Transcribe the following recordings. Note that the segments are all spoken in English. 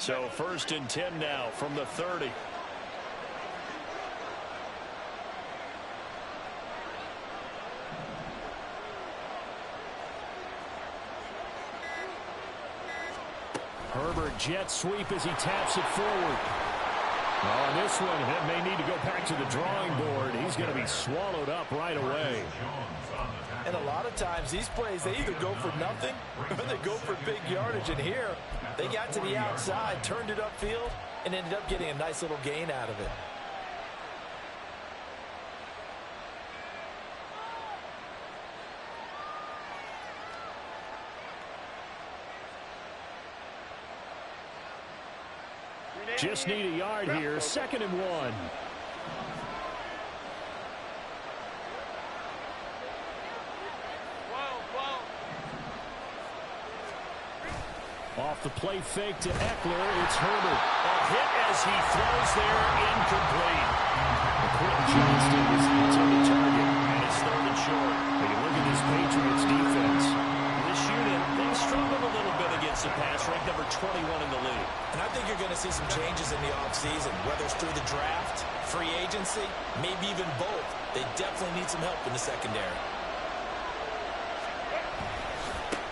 So 1st and 10 now from the 30. Herbert jet sweep as he taps it forward. On this one, he may need to go back to the drawing board. He's going to be swallowed up right away. And a lot of times these plays, they either go for nothing or they go for big yardage. And here, they got to the outside, turned it upfield, and ended up getting a nice little gain out of it. Just need a yard here. 2nd and 1. Off the play fake to Eckler. It's Herbert. A hit as he throws there. Incomplete. Quentin Johnston was the intended target. And it's 3rd and short. But you look at this Patriots defense. This unit, they struggled a little bit against the pass, ranked number 21 in the league. And I think you're going to see some changes in the offseason, whether it's through the draft, free agency, maybe even both. They definitely need some help in the secondary.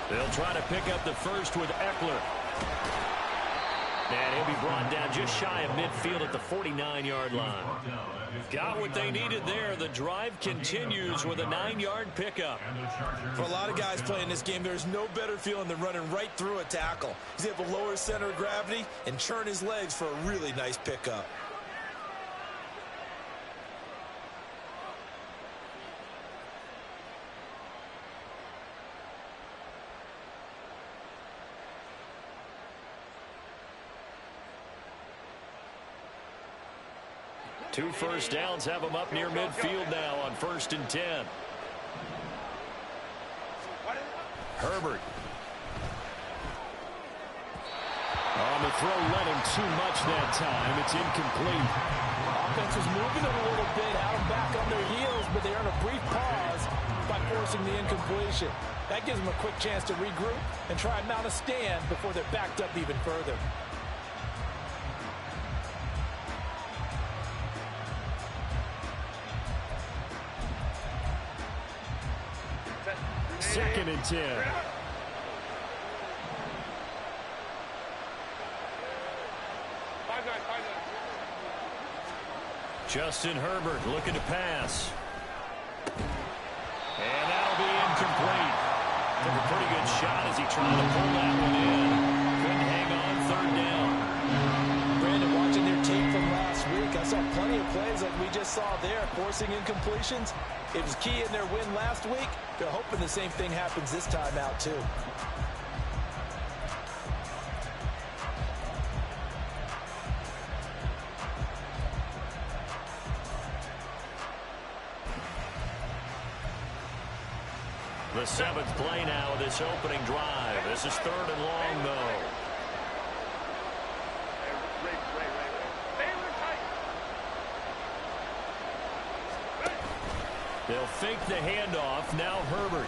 They'll try to pick up the first with Eckler. And he'll be brought down just shy of midfield at the 49-yard line. Got what they needed there. The drive continues with a 9-yard pickup. For a lot of guys playing this game, there's no better feeling than running right through a tackle. He's able to lower his center of gravity and churn his legs for a really nice pickup. Two first downs have him up near midfield now on 1st and 10. Herbert. On the throw, let him too much that time. It's incomplete. Offense was moving it a little bit, had them back on their heels, but they earn a brief pause by forcing the incompletion. That gives them a quick chance to regroup and try and mount a stand before they're backed up even further. Second and 10. Justin Herbert looking to pass. And that'll be incomplete. Took a pretty good shot as he tried to pull that one in. Couldn't hang on 3rd down. Brandon, watching their tape from last week, I saw plenty of plays like we just saw there, forcing incompletions. It was key in their win last week. They're hoping the same thing happens this time out, too. The 7th play now of this opening drive. This is 3rd and long, though. They'll fake the handoff. Now Herbert.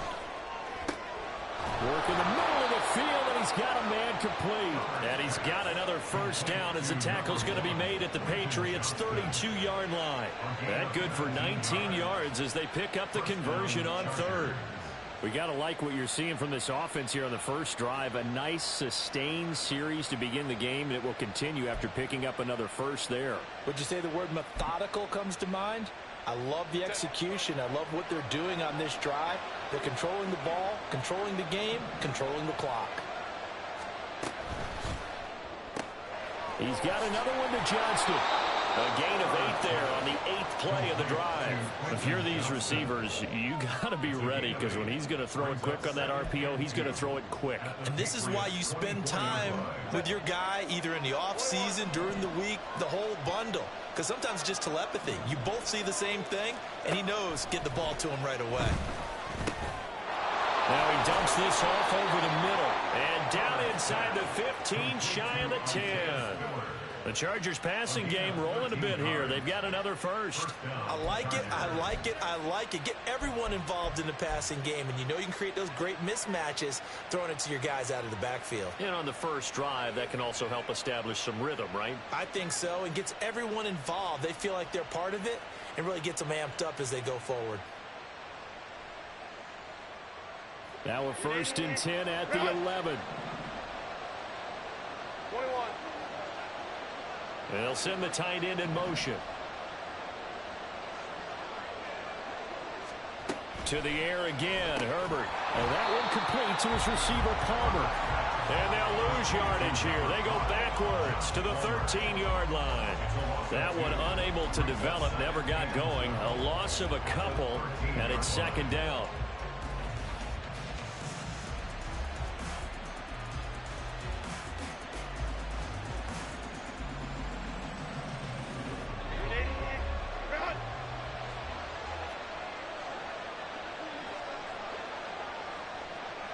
Work in the middle of the field, and he's got a man complete. And he's got another first down as the tackle's going to be made at the Patriots' 32-yard line. That good for 19 yards as they pick up the conversion on 3rd. We got to like what you're seeing from this offense here on the first drive. A nice, sustained series to begin the game, and it will continue after picking up another first there. Would you say the word methodical comes to mind? I love the execution. I love what they're doing on this drive. They're controlling the ball, controlling the game, controlling the clock. He's got another one to Johnston. A gain of 8 there on the 8th play of the drive. If you're these receivers, you got to be ready, because when he's going to throw it quick on that RPO, he's going to throw it quick. And this is why you spend time with your guy either in the offseason, during the week, the whole bundle. Because sometimes it's just telepathy. You both see the same thing, and he knows get the ball to him right away. Now he dumps this off over the middle. And down inside the 15, shy of the 10. The Chargers passing game rolling a bit here. They've got another first. I like it. I like it. I like it. Get everyone involved in the passing game, and you know you can create those great mismatches throwing it to your guys out of the backfield. And on the first drive, that can also help establish some rhythm, right? I think so. It gets everyone involved. They feel like they're part of it and really gets them amped up as they go forward. Now a 1st and 10 at the 11. 21. They'll send the tight end in motion. To the air again, Herbert. And that one complete to his receiver, Palmer. And they'll lose yardage here. They go backwards to the 13-yard line. That one unable to develop, never got going. A loss of a couple, and it's 2nd down.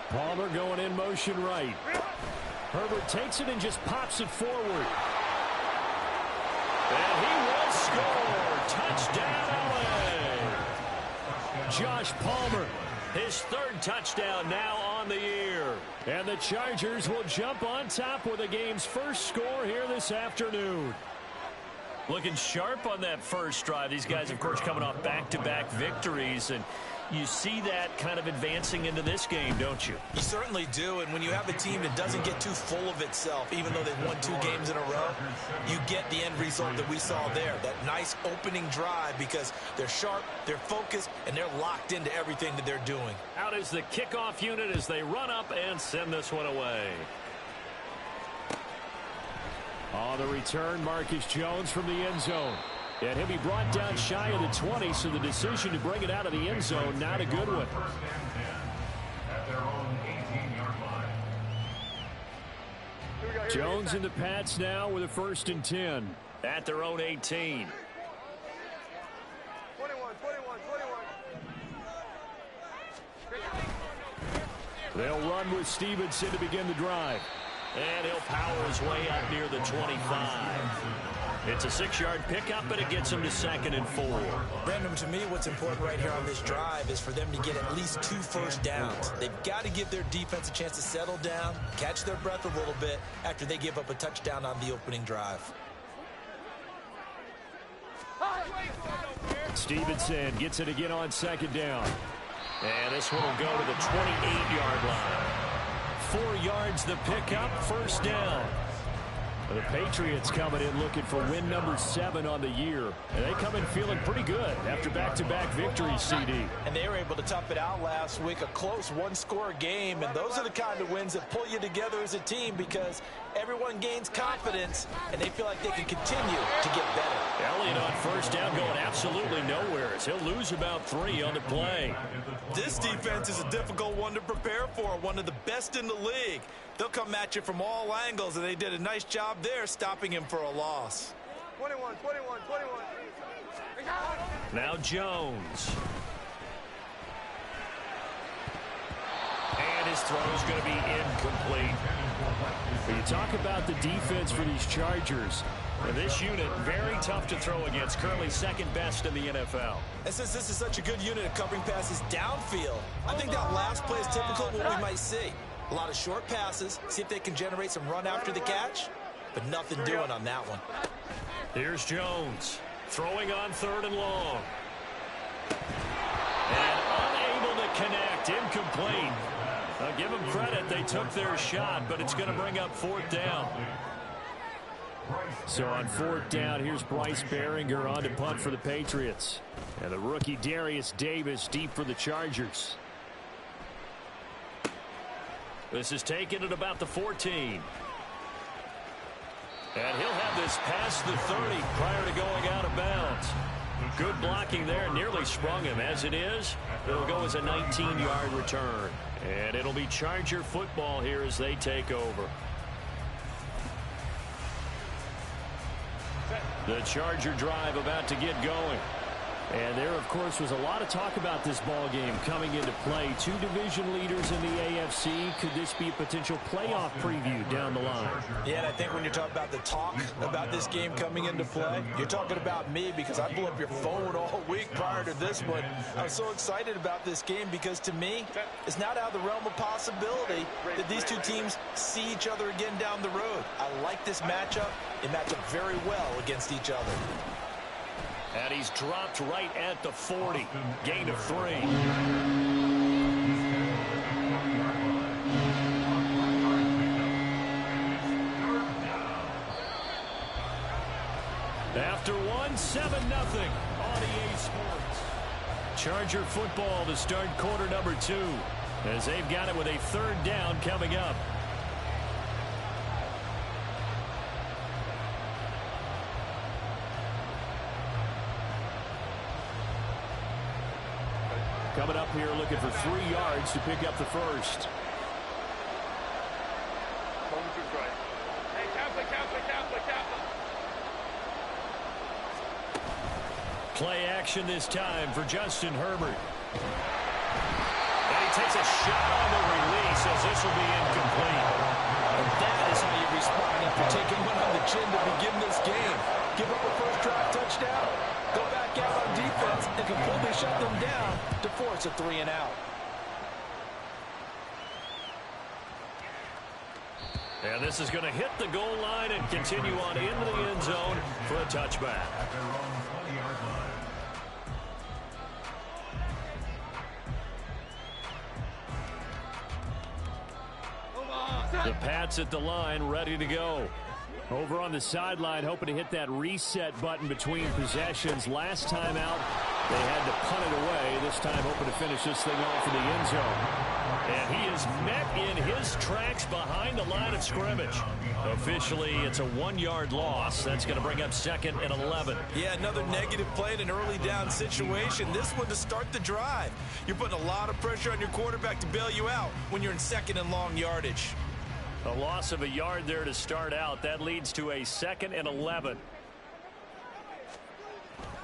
Palmer going in motion right. Herbert takes it and just pops it forward. And he will score. Touchdown, LA. Josh Palmer, his 3rd touchdown now on the year. And the Chargers will jump on top with the game's first score here this afternoon. Looking sharp on that first drive. These guys, of course, coming off back-to-back victories, and you see that kind of advancing into this game, don't you? You certainly do, and when you have a team that doesn't get too full of itself, even though they've won 2 games in a row, you get the end result that we saw there, that nice opening drive, because they're sharp, they're focused, and they're locked into everything that they're doing. Out is the kickoff unit as they run up and send this one away. On the return, Marcus Jones from the end zone. And he'll be brought down shy of the 20, so the decision to bring it out of the end zone, not a good one. Jones in the Pats now with a 1st and 10 at their own 18. 21. They'll run with Stevenson to begin the drive. And he'll power his way up near the 25. It's a 6-yard pickup, but it gets him to 2nd and 4. Brandon, to me, what's important right here on this drive is for them to get at least 2 first downs. They've got to give their defense a chance to settle down, catch their breath a little bit after they give up a touchdown on the opening drive. Stevenson gets it again on 2nd down. And this one will go to the 28-yard line. 4 yards the pickup, 1st down. The Patriots coming in looking for win number 7 on the year. And they come in feeling pretty good after back-to-back victories, CD. And they were able to tough it out last week, a close 1-score game. And those are the kind of wins that pull you together as a team because everyone gains confidence and they feel like they can continue to get better. Elliott on 1st down going absolutely nowhere as he'll lose about 3 on the play. This defense is a difficult one to prepare for, one of the best in the league. They'll come at you from all angles, and they did a nice job there stopping him for a loss. 21. Now Jones. And his throw is going to be incomplete. When you talk about the defense for these Chargers, this unit very tough to throw against, currently 2nd best in the NFL. And since this is such a good unit of covering passes downfield, I think that last play is typical of what we might see. A lot of short passes, see if they can generate some run after the catch, but nothing doing on that one. Here's Jones throwing on 3rd and long. And unable to connect, incomplete. I'll give them credit, they took their shot, but it's going to bring up 4th down. So on 4th down, here's Bryce Behringer on to punt for the Patriots. And the rookie Darius Davis deep for the Chargers. This is taken at about the 14. And he'll have this past the 30 prior to going out of bounds. Good blocking there, nearly sprung him. As it is, it'll go as a 19-yard return. And it'll be Charger football here as they take over. The Charger drive about to get going. And there, of course, was a lot of talk about this ball game coming into play. Two division leaders in the AFC. Could this be a potential playoff preview down the line? Yeah, and I think when you're talking about the talk about this game coming into play, you're talking about me because I blew up your phone all week prior to this one. I'm so excited about this game because, to me, it's not out of the realm of possibility that these two teams see each other again down the road. I like this matchup. They match up very well against each other. And he's dropped right at the 40. Gain of 3. After 1, 7-0 on EA Sports. Charger football to start quarter number 2 as they've got it with a 3rd down coming up. Coming up here looking for 3 yards to pick up the first. Play action this time for Justin Herbert. And he takes a shot on the release as this will be incomplete. And that is how you respond after taking one on the chin to begin this game. Give up a first drive touchdown, go back out on defense, and completely shut them down to force a 3 and out. And this is going to hit the goal line and continue on into the end zone for a touchback. The Pats at the line, ready to go. Over on the sideline, hoping to hit that reset button between possessions. Last time out, they had to punt it away. This time, hoping to finish this thing off in the end zone. And he is met in his tracks behind the line of scrimmage. Officially, it's a 1-yard loss. That's going to bring up 2nd and 11. Yeah, another negative play in an early down situation. This one to start the drive. You're putting a lot of pressure on your quarterback to bail you out when you're in 2nd and long yardage. A loss of a yard there to start out. That leads to a 2nd and 11.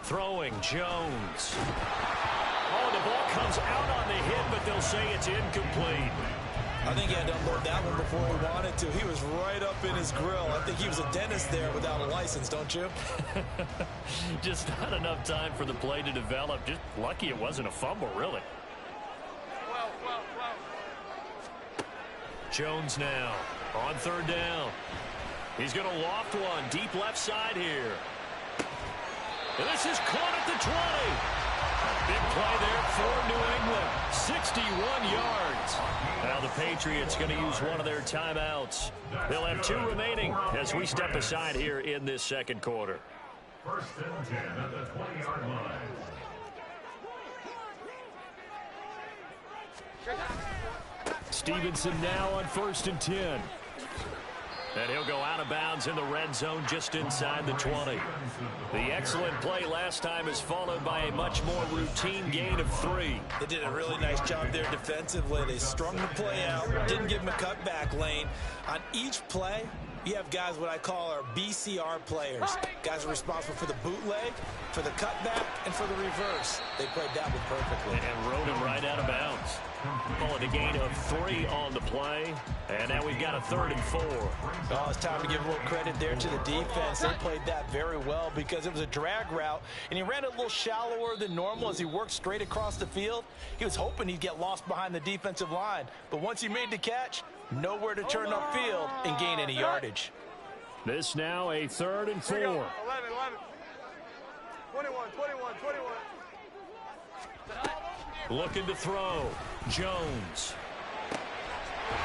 Throwing, Jones. Oh, the ball comes out on the hit, but they'll say it's incomplete. I think he had to unload that one before he wanted to. He was right up in his grill. I think he was a dentist there without a license, don't you? Just not enough time for the play to develop. Just lucky it wasn't a fumble, really. Jones now on 3rd down. He's going to loft one deep left side here. And this is caught at the 20. Big play there for New England. 61 yards. Now the Patriots going to use one of their timeouts. They'll have 2 remaining as we step aside here in this 2nd quarter. 1st and 10 at the 20-yard line. Stevenson now on 1st and 10. And he'll go out of bounds in the red zone just inside the 20. The excellent play last time is followed by a much more routine gain of 3. They did a really nice job there defensively. They strung the play out, didn't give him a cutback lane. On each play, you have guys what I call our BCR players. Guys are responsible for the bootleg, for the cutback, and for the reverse. They played that one perfectly. And rode him right out of bounds. Call it a gain of 3 on the play. And now we've got a 3rd and 4. Oh, it's time to give a little credit there to the defense. They played that very well because it was a drag route, and he ran it a little shallower than normal as he worked straight across the field. He was hoping he'd get lost behind the defensive line. But once he made the catch, nowhere to turn upfield and gain any yardage. This now a 3rd and 4. 11, 21. Looking to throw. Jones.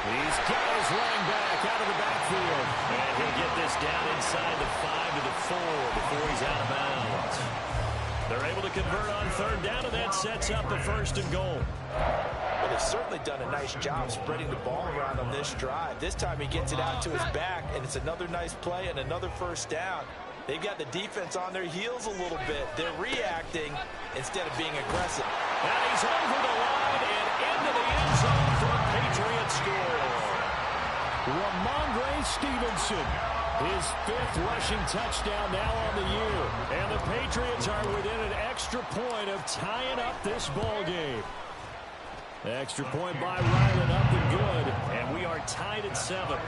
He's got his running back out of the backfield. And he'll get this down inside the 5 to the 4 before he's out of bounds. They're able to convert on 3rd down, and that sets up a 1st and goal. Well, they've certainly done a nice job spreading the ball around on this drive. This time he gets it out to his back, and it's another nice play and another 1st down. They've got the defense on their heels a little bit. They're reacting instead of being aggressive. And he's over the line and into the end zone for a Patriot score. Ramondre Stevenson His 5th rushing touchdown now on the year. And the Patriots are within an extra point of tying up this ball game. Extra point by Ryland, up and good. And we are tied at 7.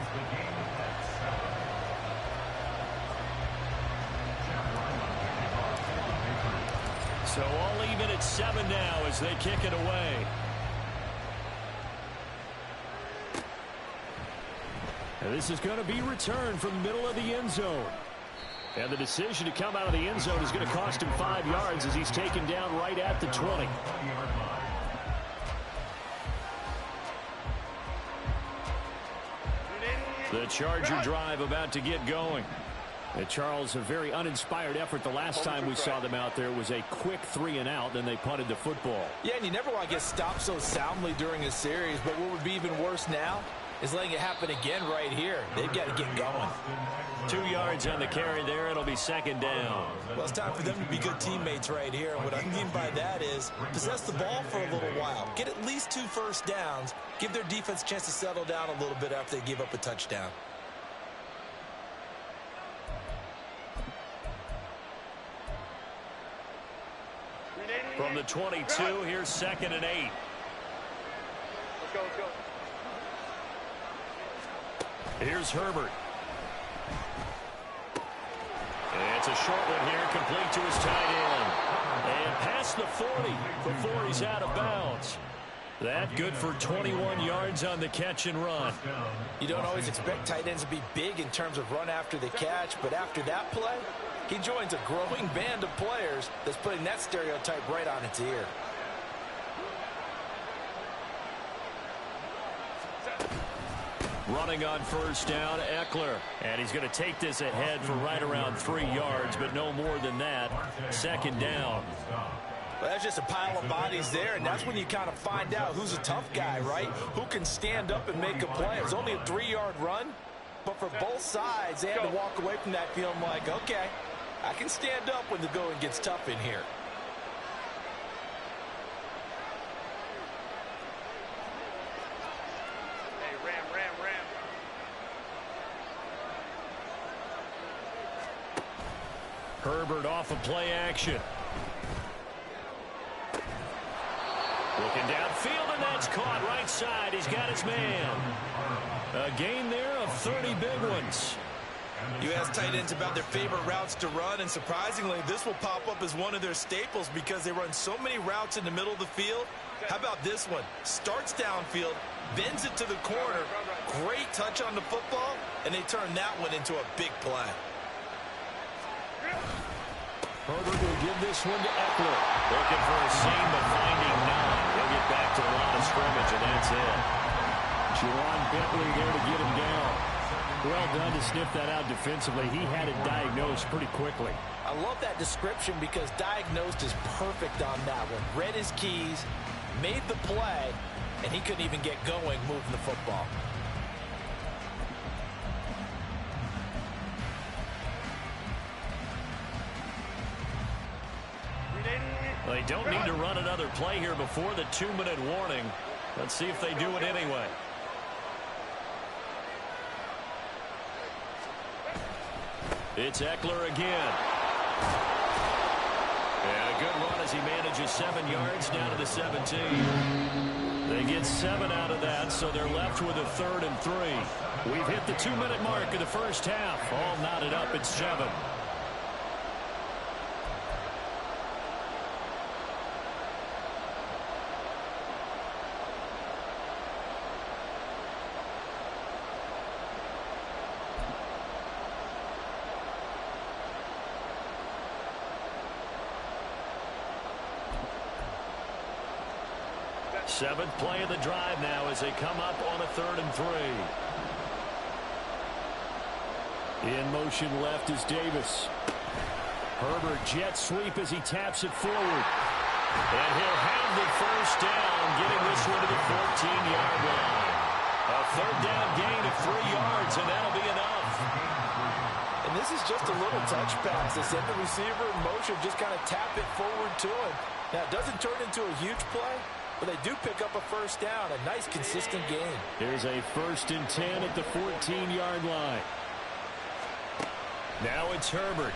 So all even at 7 now as they kick it away. And this is going to be returned from the middle of the end zone. And the decision to come out of the end zone is going to cost him 5 yards as he's taken down right at the 20. The Charger drive about to get going. And Charles, a very uninspired effort the last time we saw them out there. Was a quick 3 and out, then they punted the football. Yeah, and you never want to get stopped so soundly during a series, but what would be even worse now is letting it happen again right here. They've got to get going. 2 yards on the carry there. It'll be 2nd down. Well, it's time for them to be good teammates right here. And what I mean by that is possess the ball for a little while. Get at least 2 first downs. Give their defense a chance to settle down a little bit after they give up a touchdown. From the 22, here's 2nd and 8. Let's go, let's go. Here's Herbert. It's a short one here, complete to his tight end. And past the 40 before he's out of bounds. That good for 21 yards on the catch and run. You don't always expect tight ends to be big in terms of run after the catch, but after that play, he joins a growing band of players that's putting that stereotype right on its ear. Running on first down, Eckler. And he's going to take this ahead for right around 3 yards, but no more than that. 2nd down. Well, that's just a pile of bodies there, and that's when you kind of find out who's a tough guy, right? Who can stand up and make a play. It was only a 3-yard run, but for both sides, they had to walk away from that feeling like, okay, I can stand up when the going gets tough in here. Hey, ram. Herbert off of play action. Looking downfield, and that's caught right side. He's got his man. A gain there of 30 big ones. You ask tight ends about their favorite routes to run, and surprisingly, this will pop up as one of their staples because they run so many routes in the middle of the field. How about this one? Starts downfield, bends it to the corner, great touch on the football, and they turn that one into a big play. Herbert will give this one to Eckler. Looking for a seam, but finding none. He'll get back to the line of scrimmage, and that's it. Juwan Bentley there to get him down. Well done to sniff that out defensively. He had it diagnosed pretty quickly. I love that description because diagnosed is perfect on that one. Read his keys, made the play, and he couldn't even get going moving the football. They don't need to run another play here before the 2-minute warning. Let's see if they do it anyway. It's Eckler again. And a good run as he manages 7 yards down to the 17. They get 7 out of that, so they're left with a 3rd and 3. We've hit the 2-minute mark of the first half. All knotted up at 7. Seventh play of the drive now as they come up on a 3rd and 3. In motion left is Davis. Herbert jet sweep as he taps it forward. And he'll have the first down, getting this one to the 14-yard line. A 3rd down gain of 3 yards, and that'll be enough. And this is just a little touch pass. They send the receiver in motion, just kind of tap it forward to him. Now, it doesn't turn into a huge play, but they do pick up a first down, a nice, consistent gain. Here's a 1st and 10 at the 14-yard line. Now it's Herbert.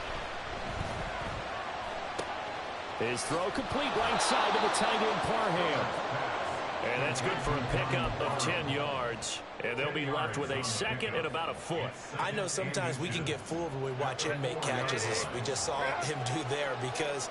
His throw complete right side to the tight end Parham. And that's good for a pickup of 10 yards. And they'll be left with a second and about a foot. I know sometimes we can get fooled when we watch him make catches, as we just saw him do there, because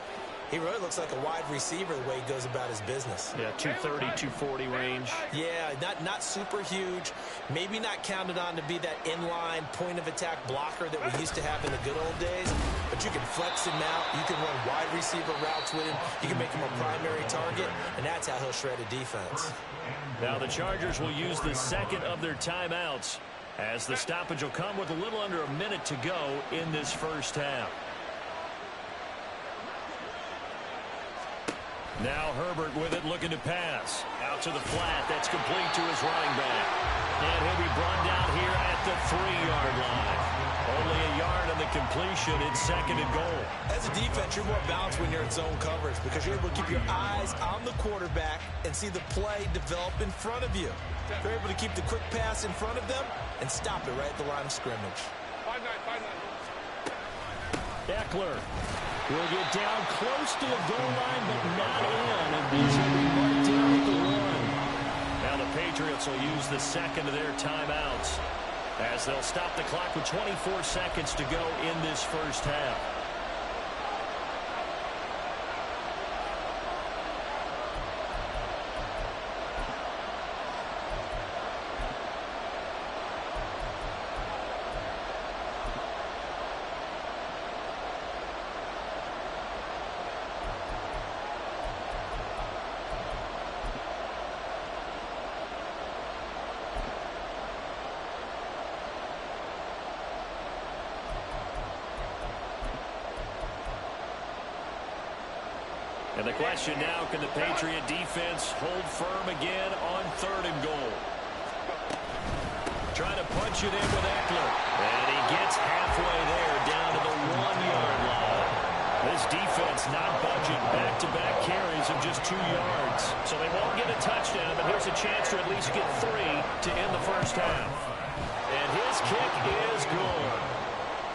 he really looks like a wide receiver the way he goes about his business. Yeah, 230, 240 range. Yeah, not super huge. Maybe not counted on to be that inline point-of-attack blocker that we used to have in the good old days. But you can flex him out. You can run wide receiver routes with him. You can make him a primary target, and that's how he'll shred a defense. Now the Chargers will use the second of their timeouts, as the stoppage will come with a little under a minute to go in this first half. Now Herbert with it, looking to pass. Out to the flat. That's complete to his running back. And he'll be brought down here at the 3-yard line. Only a yard on the completion. It's second and goal. As a defense, you're more balanced when you're in zone coverage because you're able to keep your eyes on the quarterback and see the play develop in front of you. You're able to keep the quick pass in front of them and stop it right at the line of scrimmage. 5-9. Eckler will get down close to the goal line, but not in. And these will be marked down at the 1. Now the Patriots will use the second of their timeouts, as they'll stop the clock with 24 seconds to go in this first half. And the question now, can the Patriot defense hold firm again on 3rd and goal? Trying to punch it in with Eckler. And he gets halfway there, down to the 1-yard line. This defense not budging. Back-to-back carries of just 2 yards. So they won't get a touchdown, but here's a chance to at least get 3 to end the first half. And his kick is good.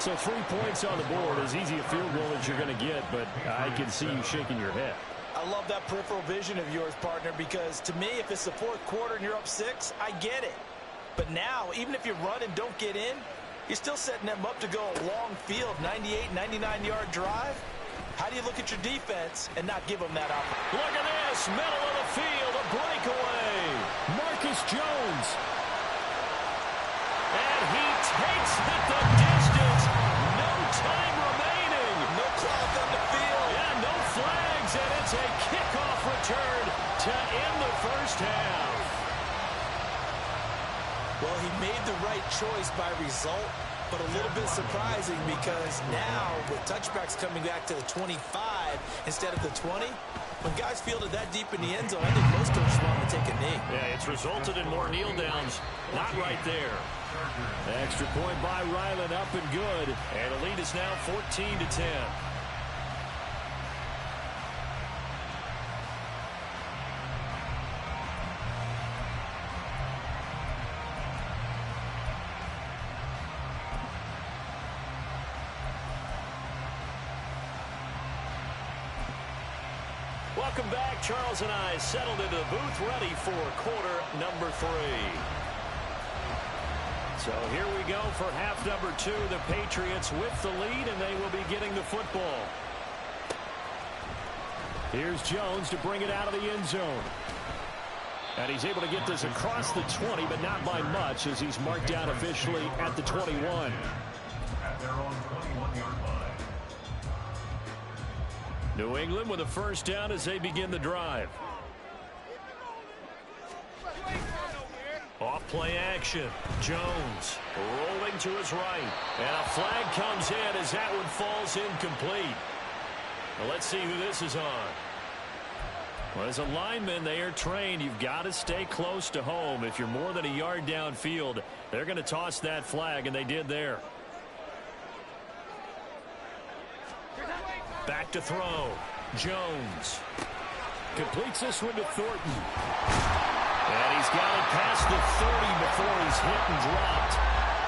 So 3 points on the board, as easy a field goal as you're going to get, but I can see you shaking your head. I love that peripheral vision of yours, partner, because to me, if it's the 4th quarter and you're up 6, I get it. But now, even if you run and don't get in, you're still setting them up to go a long field, 98, 99-yard drive. How do you look at your defense and not give them that opportunity? Look at this, middle of the field, a breakaway. Marcus Jones. And he takes it the distance. No time remaining. No clock on the field. Yeah, no flags, and it's a kickoff return to end the first half. Well, he made the right choice by result, but a little bit surprising because now with touchbacks coming back to the 25 instead of the 20, when guys field it that deep in the end zone, I think most coaches want to take a knee. Yeah, it's resulted in more kneel downs. Not right there. Extra point by Ryland, up and good. And the lead is now 14-10. Welcome back. Charles and I settled into the booth, ready for quarter number 3. So here we go for half number 2. The Patriots with the lead, and they will be getting the football. Here's Jones to bring it out of the end zone. And he's able to get this across the 20, but not by much, as he's marked down officially at the 21. At their own 21-yard line. New England with a first down as they begin the drive. Off play action. Jones rolling to his right. And a flag comes in as that one falls incomplete. Well, let's see who this is on. Well, as a lineman, they are trained. You've got to stay close to home. If you're more than a yard downfield, they're going to toss that flag, and they did there. Back to throw. Jones completes this one to Thornton. And he's got it past the 30 before he's hit and dropped.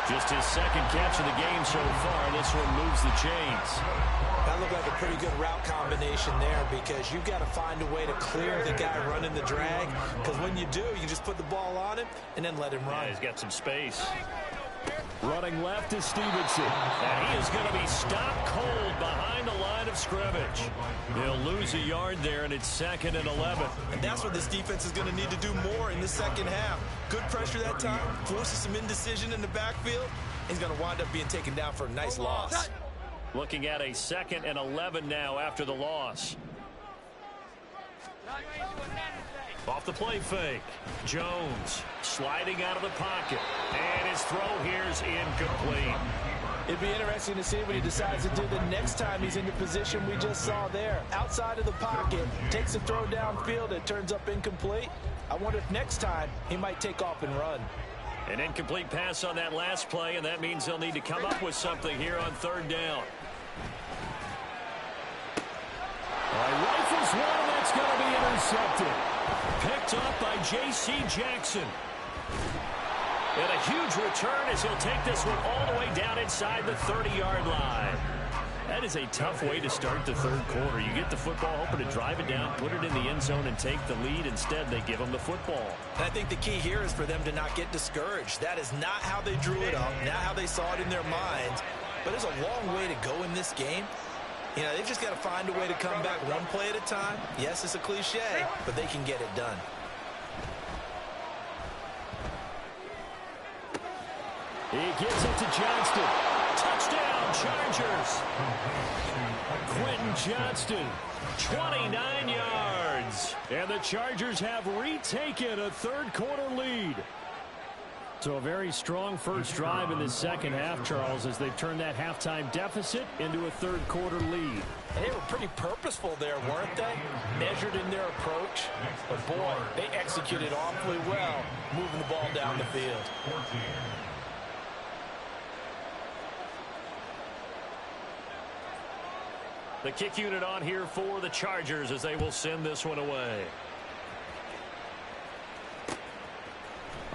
Just his second catch of the game so far. This one moves the chains. That looked like a pretty good route combination there because you've got to find a way to clear the guy running the drag, because when you do, you just put the ball on him and then let him run. Yeah, he's got some space. Running left is Stevenson. And he is going to be stopped cold behind the line of scrimmage. They'll lose a yard there, and it's 2nd and 11. And that's what this defense is going to need to do more in the second half. Good pressure that time, forces some indecision in the backfield. He's going to wind up being taken down for a nice loss. Looking at a 2nd and 11 now after the loss. Off the play fake. Jones sliding out of the pocket. And his throw here is incomplete. It'd be interesting to see what he decides to do the next time he's in the position we just saw there. Outside of the pocket, takes a throw downfield, it turns up incomplete. I wonder if next time he might take off and run. An incomplete pass on that last play, and that means they'll need to come up with something here on 3rd down. Rifles one, and that's going to be intercepted. Picked up by J.C. Jackson. And a huge return as he'll take this one all the way down inside the 30-yard line. That is a tough way to start the 3rd quarter. You get the football, hoping to drive it down, put it in the end zone, and take the lead. Instead, they give them the football. And I think the key here is for them to not get discouraged. That is not how they drew it up, not how they saw it in their minds. But there's a long way to go in this game. You know, they've just got to find a way to come back one play at a time. Yes, it's a cliche, but they can get it done. He gives it to Johnston. Touchdown, Chargers. Quentin Johnston, 29 yards. And the Chargers have retaken a 3rd quarter lead. So a very strong first drive in the second half, Charles, as they've turned that halftime deficit into a 3rd quarter lead. And they were pretty purposeful there, weren't they? Measured in their approach. But boy, they executed awfully well, moving the ball down the field. The kick unit on here for the Chargers as they will send this one away.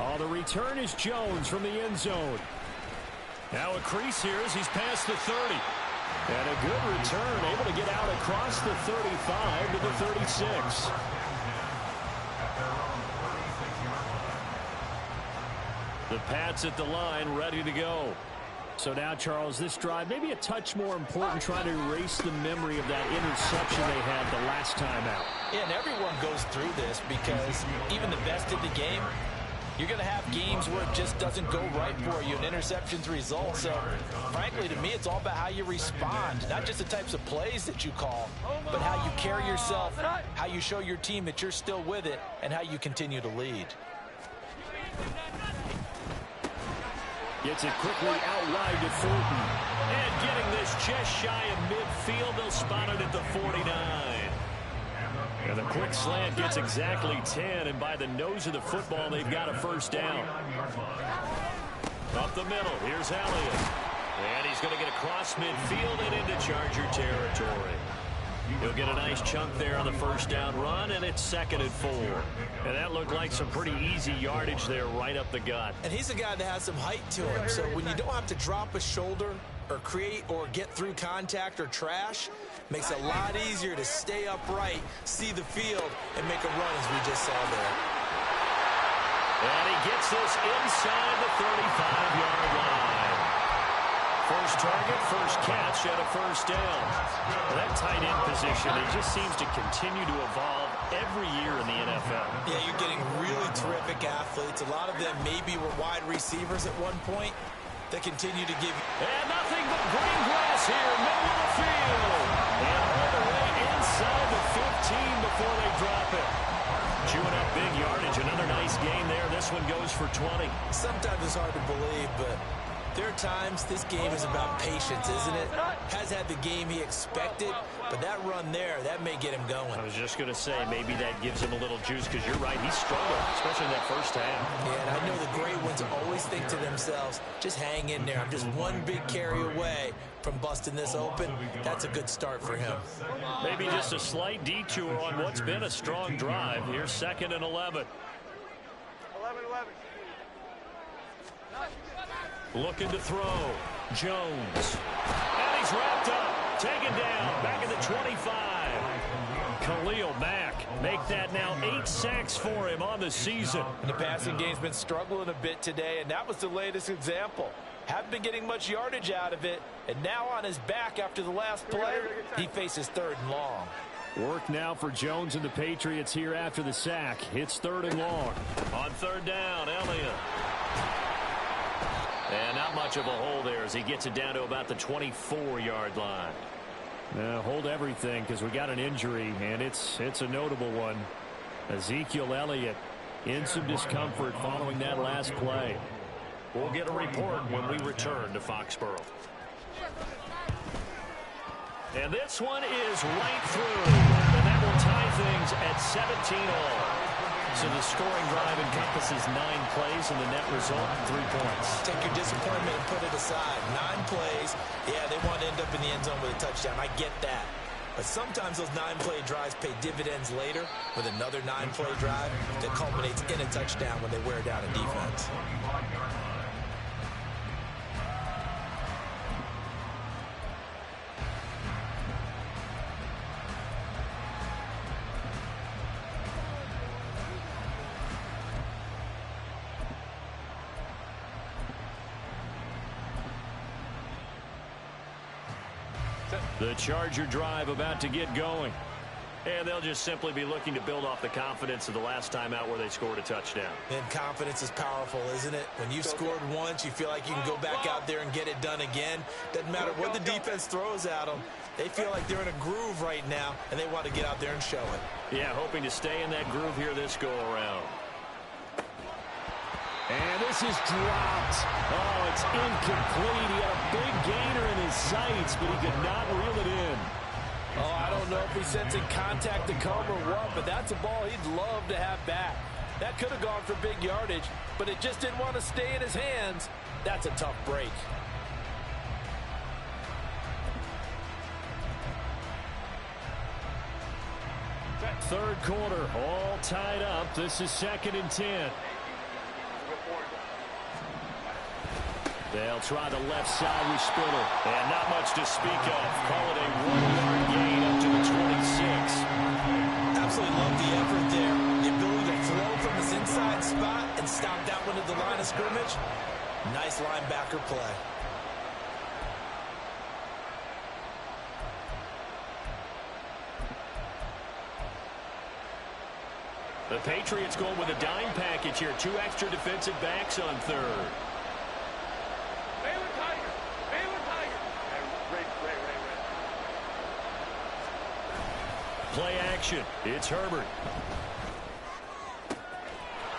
Oh, the return is Jones from the end zone. Now a crease here as he's past the 30. And a good return, able to get out across the 35 to the 36. The Pats at the line, ready to go. So now, Charles, this drive maybe a touch more important, trying to erase the memory of that interception they had the last time out. Yeah, and everyone goes through this because even the best in the game, you're going to have games where it just doesn't go right for you, and interceptions result. So, frankly, to me, it's all about how you respond, not just the types of plays that you call, but how you carry yourself, how you show your team that you're still with it, and how you continue to lead. Gets it quickly out wide to Fulton. And getting this just shy of midfield, they'll spot it at the 49. And the quick slant gets exactly 10, and by the nose of the football, they've got a first down. Up the middle, here's Elliott. And he's going to get across midfield and into Charger territory. He'll get a nice chunk there on the first down run, and it's 2nd and 4. And that looked like some pretty easy yardage there right up the gut. And he's a guy that has some height to him, so when you don't have to drop a shoulder or create or get through contact or trash, makes it a lot easier to stay upright, see the field, and make a run as we just saw there. And he gets this inside the 35-yard line. First target, first catch, and a first down. That tight end position, it just seems to continue to evolve every year in the NFL. Yeah, you're getting really terrific athletes. A lot of them maybe were wide receivers at one point. They continue to give you... And nothing but green grass here, middle of the field. And all the way inside the 15 before they drop it. Chewing up big yardage, another nice gain there. This one goes for 20. Sometimes it's hard to believe, but there are times this game is about patience, isn't it? Has had the game he expected, but that run there, that may get him going. I was just going to say, maybe that gives him a little juice, because you're right, he struggled, especially in that first half. Yeah, and I know the great ones always think to themselves, just hang in there. I'm just one big carry away from busting this open. That's a good start for him. Maybe just a slight detour on what's been a strong drive. Here's 2nd and 11. 11-11. Looking to throw. Jones. And he's wrapped up. Taken down. Back at the 25. Khalil Mack. Make that now 8 sacks for him on the season. And the passing game's been struggling a bit today, and that was the latest example. Haven't been getting much yardage out of it, and now on his back after the last play, he faces 3rd and long. Work now for Jones and the Patriots here after the sack. It's 3rd and long. On 3rd down, Elliott. And not much of a hole there as he gets it down to about the 24-yard line. Hold everything because we got an injury, and it's a notable one. Ezekiel Elliott in some discomfort following that last play. We'll get a report when we return to Foxborough. And this one is right through. And that will tie things at 17-all. So the scoring drive encompasses 9 plays, and the net result, 3 points. Take your disappointment and put it aside. 9 plays. Yeah, they want to end up in the end zone with a touchdown. I get that. But sometimes those 9-play drives pay dividends later with another 9-play drive that culminates in a touchdown when they wear down a defense. The Charger drive about to get going. And they'll just simply be looking to build off the confidence of the last time out where they scored a touchdown. And confidence is powerful, isn't it? When you've scored once, you feel like you can go back out there and get it done again. Doesn't matter what the defense throws at them. They feel like they're in a groove right now, and they want to get out there and show it. Yeah, hoping to stay in that groove here this go-around. And this is dropped. Oh, it's incomplete. He had a big gainer in his sights, but he could not reel it in. Oh, I don't know if he's sensing contact to come or what, but that's a ball he'd love to have back. That could have gone for big yardage, but it just didn't want to stay in his hands. That's a tough break. Third quarter, all tied up. This is 2nd and 10. They'll try the left side with Spittle. And not much to speak of. Call it a 1-yard gain up to the 26. Absolutely love the effort there. The ability to throw from his inside spot and stop that one at the line of scrimmage. Nice linebacker play. The Patriots going with a dime package here. 2 extra defensive backs on 3rd. Play action. It's Herbert.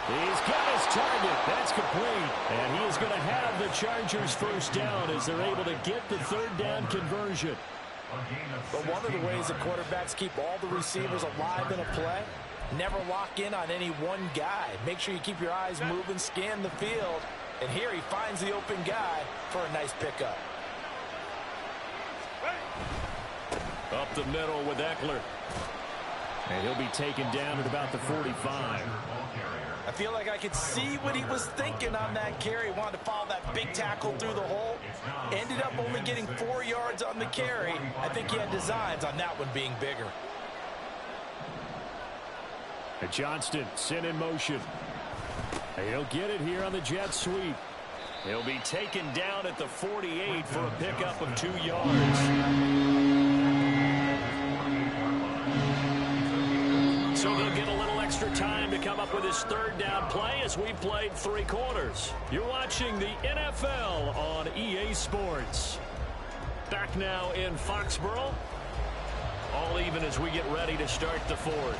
He's got his target. That's complete. And he is going to have the Chargers first down as they're able to get the 3rd down conversion. But one of the ways that quarterbacks keep all the receivers alive in a play, never lock in on any one guy. Make sure you keep your eyes moving, scan the field. And here he finds the open guy for a nice pickup. Up the middle with Eckler. And he'll be taken down at about the 45. I feel like I could see what he was thinking on that carry. Wanted to follow that big tackle through the hole. Ended up only getting 4 yards on the carry. I think he had designs on that one being bigger. And Johnston sent in motion. And he'll get it here on the jet sweep. He'll be taken down at the 48 for a pickup of 2 yards. So they'll get a little extra time to come up with his 3rd down play as we've played 3 quarters. You're watching the NFL on EA Sports. Back now in Foxborough. All even as we get ready to start the 4th.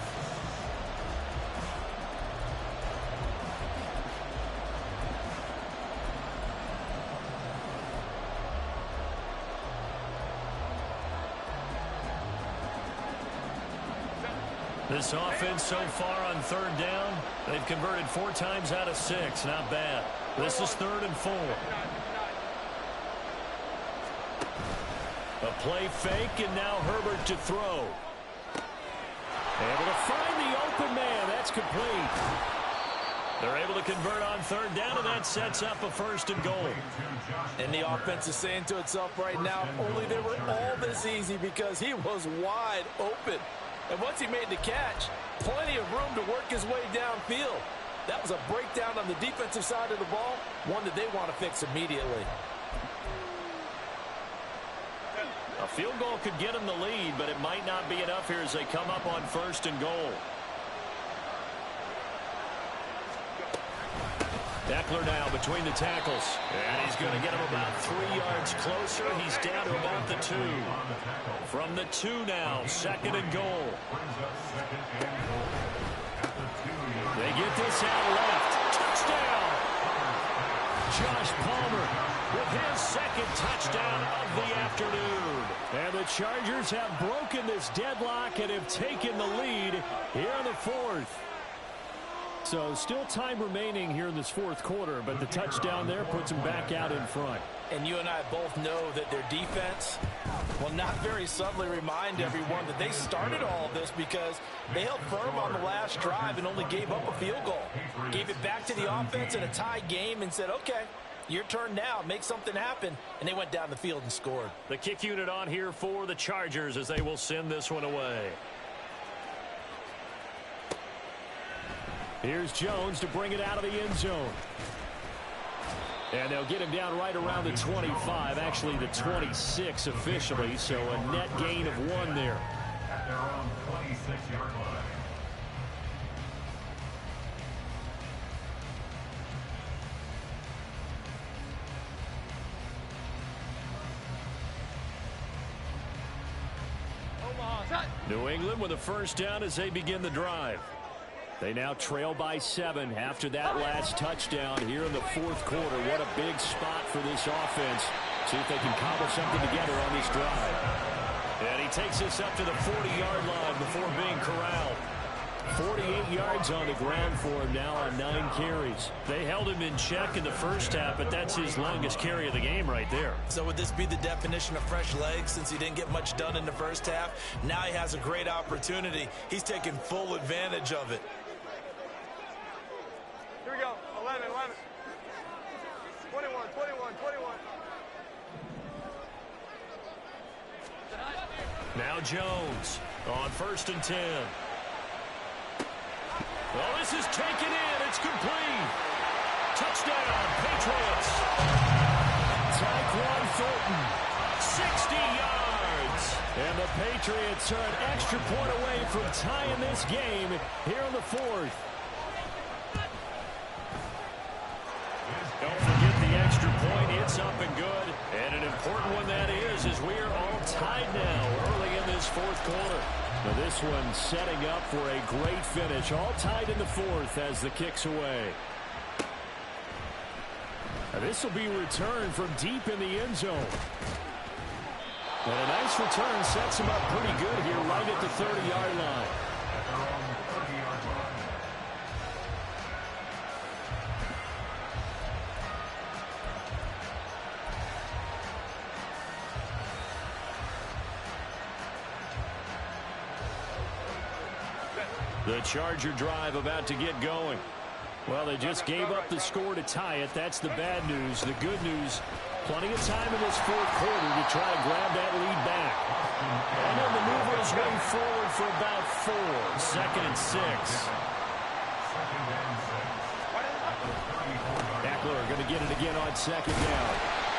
This offense so far on 3rd down, they've converted 4 times out of 6. Not bad. This is 3rd and 4. A play fake, and now Herbert to throw. Able to find the open man. That's complete. They're able to convert on third down, and that sets up a first and goal. And the offense is saying to itself right now, only they were all this easy because he was wide open. And once he made the catch, plenty of room to work his way downfield. That was a breakdown on the defensive side of the ball, one that they want to fix immediately. A field goal could get them the lead, but it might not be enough here as they come up on first and goal. Eckler now between the tackles. And he's going to get him about 3 yards closer. He's down to about the 2. From the 2 now, second and goal. They get this out left. Touchdown! Josh Palmer with his second touchdown of the afternoon. And the Chargers have broken this deadlock and have taken the lead here in the fourth. So still time remaining here in this fourth quarter, but the touchdown there puts them back out in front. And you and I both know that their defense will not very subtly remind everyone that they started all of this because they held firm on the last drive and only gave up a field goal. Gave it back to the offense in a tie game and said, okay, your turn now, make something happen. And they went down the field and scored. The kick unit on here for the Chargers as they will send this one away. Here's Jones to bring it out of the end zone. And they'll get him down right around the 25, actually the 26 officially, so a net gain of 1 there. At their own 26-yard line. New England with a first down as they begin the drive. They now trail by 7 after that last touchdown here in the fourth quarter. What a big spot for this offense. See if they can cobble something together on this drive. And he takes this up to the 40-yard line before being corralled. 48 yards on the ground for him now on 9 carries. They held him in check in the first half, but that's his longest carry of the game right there. So would this be the definition of fresh legs since he didn't get much done in the first half? Now he has a great opportunity. He's taking full advantage of it. Here we go. 11, 11. 21, 21, 21. Now Jones on first and 10. Well, this is taken in. It's complete. Touchdown, Patriots. Tyquan Thornton, 60 yards. And the Patriots are an extra point away from tying this game here in the fourth. Don't forget the extra point. It's up and good. And an important one that is as we are all tied now early in this fourth quarter. Now this one setting up for a great finish. All tied in the fourth as the kick's away. Now this will be returned from deep in the end zone. And a nice return sets him up pretty good here right at the 30-yard line. At their own 30-yard line. The Charger drive about to get going. Well, they just gave up the score to tie it. That's the bad news. The good news, plenty of time in this fourth quarter to try to grab that lead back. And then the movers way forward for about 4. Second and 6. Eckler going to get it again on second down.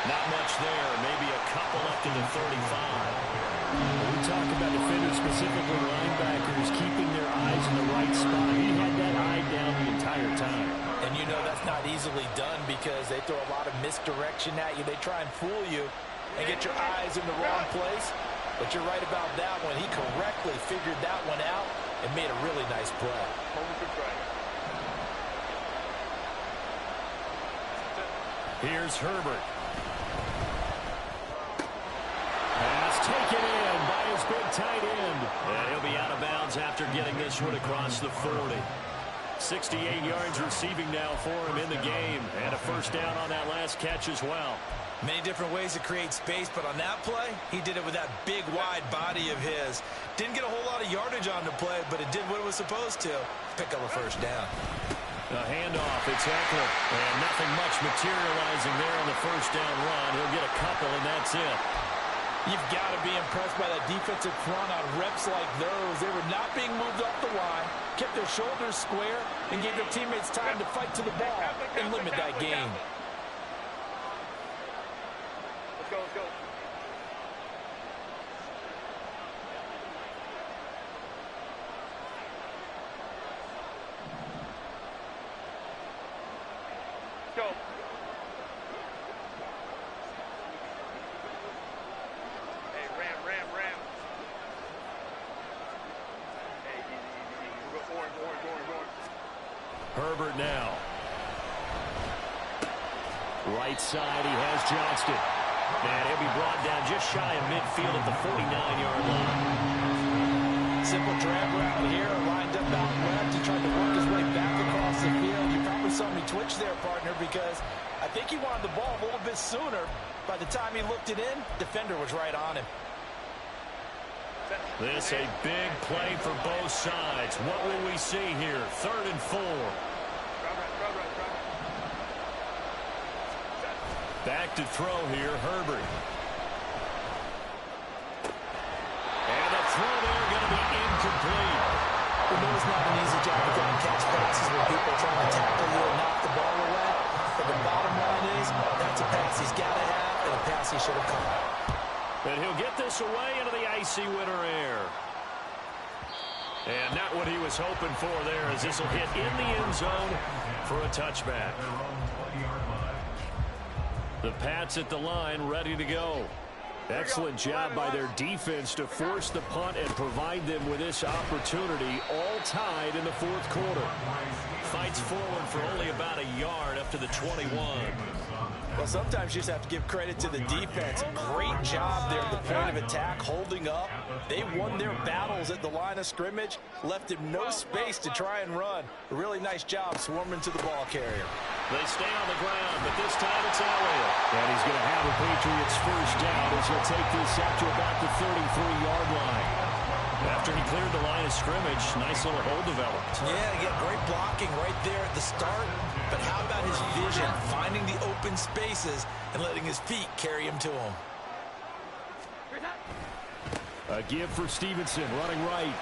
Not much there. Maybe a couple up to the 35. We talk about defenders, specifically linebackers, keeping their eyes in the right spot. He had that eye down the entire time. And you know that's not easily done because they throw a lot of misdirection at you. They try and fool you and get your eyes in the wrong place. But you're right about that one. He correctly figured that one out and made a really nice play. Here's Herbert. Pass taken in by his big tight end. And he'll be out of bounds after getting this one across the 40. 68 yards receiving now for him in the game. And a first down on that last catch as well. Many different ways to create space, but on that play, he did it with that big, wide body of his. Didn't get a whole lot of yardage on the play, but it did what it was supposed to. Pick up a first down. A handoff, it's Eckler. And nothing much materializing there on the first down run. He'll get a couple, and that's it. You've got to be impressed by that defensive front on reps like those. They were not being moved off the line, kept their shoulders square, and gave their teammates time to fight to the ball and limit that game. Let's go, let's go. Let's go. Hey, ram. Hey, easy. We'll go orange. Herbert now. Right side, he has Johnston. And he'll be brought down just shy of midfield at the 49-yard line. Simple drag route here, lined up out left. He tried to work his way back across the field. You probably saw me twitch there, partner, because I think he wanted the ball a little bit sooner. By the time he looked it in, defender was right on him. This a big play for both sides. What will we see here? 3rd and 4. Back to throw here, Herbert. And the throw there going to be incomplete. We know it's not an easy job to try and catch passes when people are trying to tackle you and knock the ball away. But the bottom line is, that's a pass he's got to have and a pass he should have caught. But he'll get this away into the icy winter air. And not what he was hoping for there, as this will hit in the end zone for a touchback. The Pats at the line, ready to go. Excellent job by their defense to force the punt and provide them with this opportunity, all tied in the 4th quarter. Fights forward for only about a yard up to the 21. Well, sometimes you just have to give credit to the defense. Great job there at the point of attack, holding up. They won their battles at the line of scrimmage, left him no space to try and run. A really nice job swarming to the ball carrier. They stay on the ground, but this time it's Elliott. And he's going to have a Patriots first down as he'll take this out to about the 33-yard line. After he cleared the line of scrimmage, nice little hole developed. Yeah, again, great blocking right there at the start. But how about his vision, finding the open spaces and letting his feet carry him to him? A give for Stevenson, running right.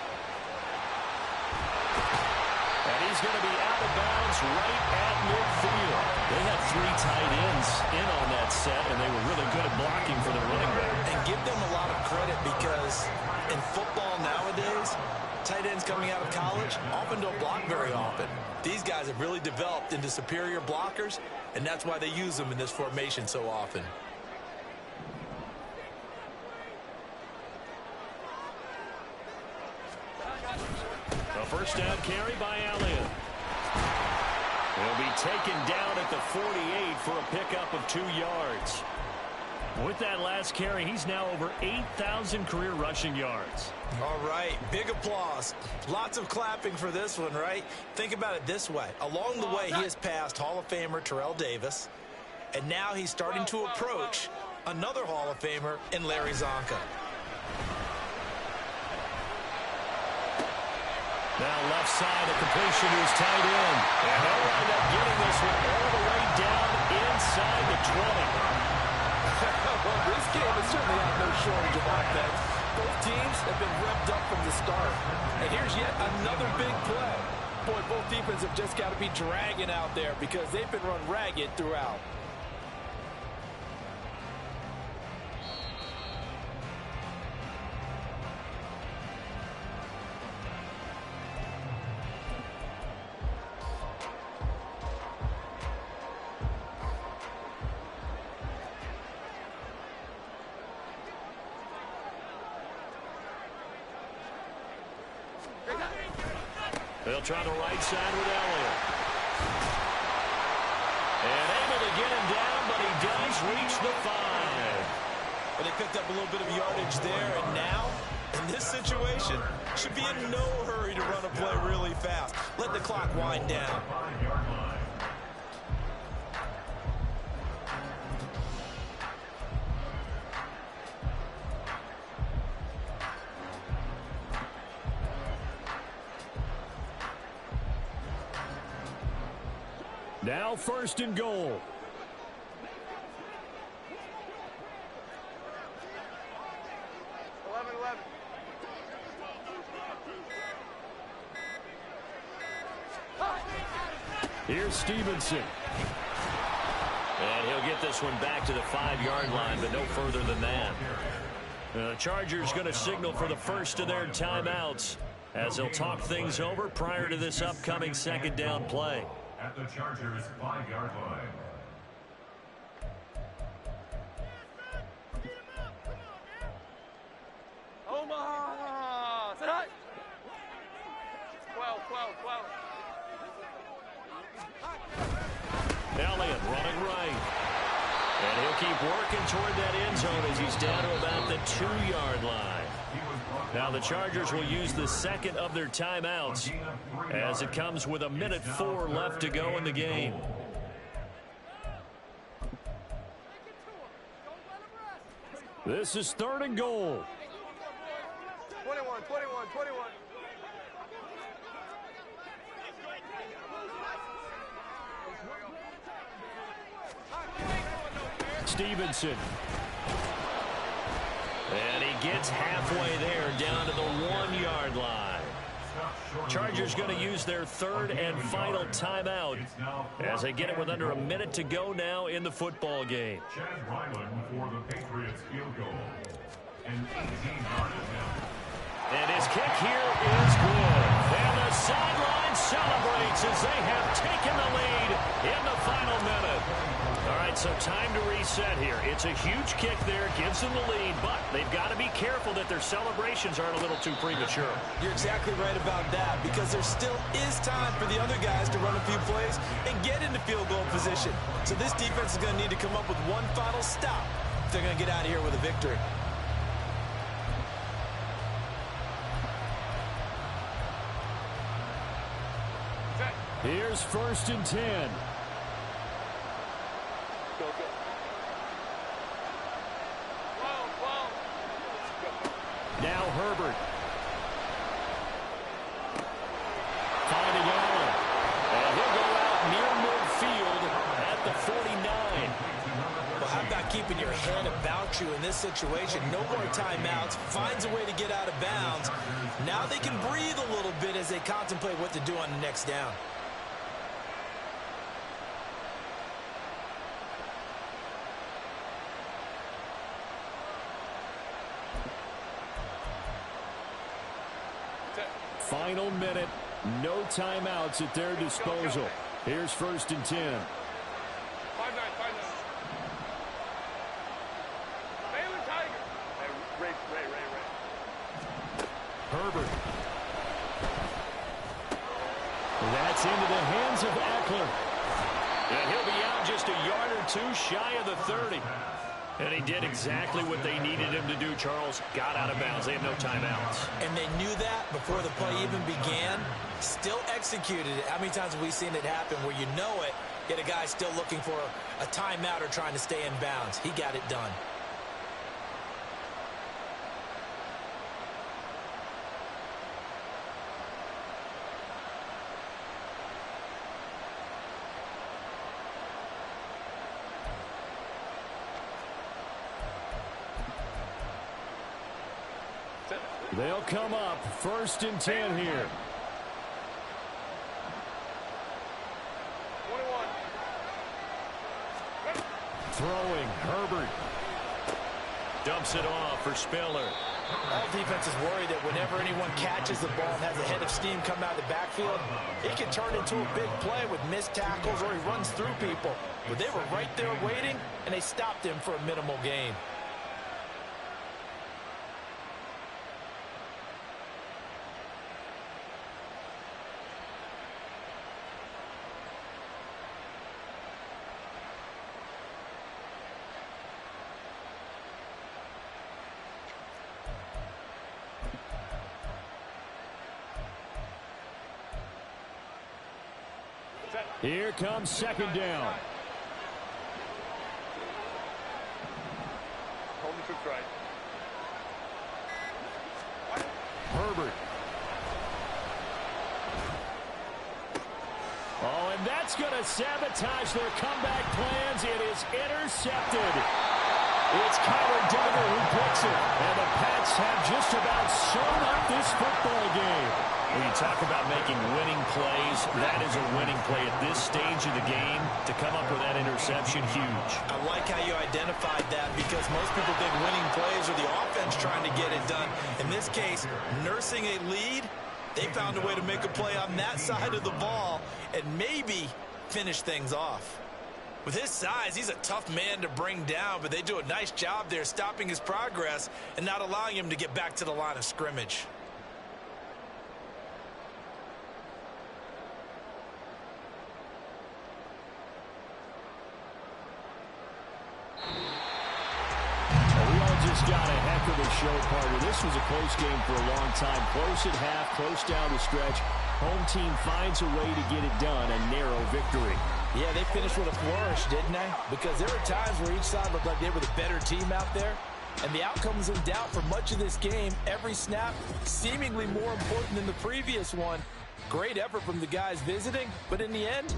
And he's going to be out of bounds right at midfield. They had 3 tight ends in on that set, and they were really good at blocking for the running back. And give them a lot of credit because in football nowadays, tight ends coming out of college often don't block very often. These guys have really developed into superior blockers, and that's why they use them in this formation so often. A first down carry by Elliott. He'll be taken down at the 48 for a pickup of 2 yards. With that last carry, he's now over 8,000 career rushing yards. All right, big applause. Lots of clapping for this one, right? Think about it this way. Along the way, he has passed Hall of Famer Terrell Davis, and now he's starting to approach another Hall of Famer in Larry Zonka. Now left side, a completion to his tight end. And they'll wind up getting this one all the way down inside the 20. Well, this game has certainly had no shortage of offense. Both teams have been revved up from the start. And here's yet another big play. Boy, both defenses have just got to be dragging out there because they've been run ragged throughout. They'll try the right side with Elliott. And able to get him down, but he does reach the 5. But they picked up a little bit of yardage there, and now, in this situation, should be in no hurry to run a play really fast. Let the clock wind down. Now 1st and goal. Here's Stevenson. And he'll get this one back to the 5-yard line, but no further than that. The Chargers going to signal for the first of their timeouts as they'll talk things over prior to this upcoming 2nd down play. At the Chargers' 5-yard line. Omaha! Sit high! 12. Elliott running right. And he'll keep working toward that end zone as he's down to about the 2-yard line. Now the Chargers will use the 2nd of their timeouts as it comes with 1:04 left to go in the game. This is 3rd and goal. 21. Stevenson. And he gets halfway there down to the 1-yard line. Chargers going to use their 3rd and final timeout as they get it with under 1 minute to go now in the football game. Chad Ryland for the Patriots field goal. An 18-yard attempt. And his kick here is good. And the sideline celebrates as they have taken the lead in the final minute. All right, so time to reset here. It's a huge kick there, gives them the lead, but they've got to be careful that their celebrations aren't a little too premature. You're exactly right about that, because there still is time for the other guys to run a few plays and get into field goal position. So this defense is going to need to come up with one final stop if they're going to get out of here with a victory. Here's 1st and 10. Now Herbert. Finding Allen. And he'll go out near midfield at the 49. Well, how about keeping your head about you in this situation? No more timeouts. Finds a way to get out of bounds. Now they can breathe a little bit as they contemplate what to do on the next down. Final minute. No timeouts at their disposal. Here's 1st and 10. 5-9. Baylor Tiger. Hey, Ray. Herbert. That's into the hands of Eckler. And he'll be out just a yard or two shy of the 30. And he did exactly what they needed him to do, Charles. Got out of bounds. They have no timeouts. And they knew that before the play even began. Still executed it. How many times have we seen it happen where you know it, yet a guy still looking for a timeout or trying to stay in bounds? He got it done. They'll come up 1st and 10 here. 21. Throwing, Herbert. Dumps it off for Spiller. All defense is worried that whenever anyone catches the ball and has a head of steam come out of the backfield, it can turn into a big play with missed tackles or he runs through people. But they were right there waiting, and they stopped him for a minimal gain. Here comes 2nd down. Hold the troops right. Herbert. Oh, and that's going to sabotage their comeback plans. It is intercepted. It's Kyler Duggar who picks it. And the Pats have just about sewn up this football game. When you talk about making winning plays, that is a winning play at this stage of the game. To come up with that interception, huge. I like how you identified that because most people think winning plays are the offense trying to get it done. In this case, nursing a lead, they found a way to make a play on that side of the ball and maybe finish things off. With his size, he's a tough man to bring down, but they do a nice job there stopping his progress and not allowing him to get back to the line of scrimmage. Just got a heck of a show, partner. This was a close game for a long time. Close at half, close down the stretch. Home team finds a way to get it done. A narrow victory. Yeah, they finished with a flourish, didn't they? Because there were times where each side looked like they were the better team out there. And the outcome was in doubt for much of this game. Every snap seemingly more important than the previous one. Great effort from the guys visiting, but in the end,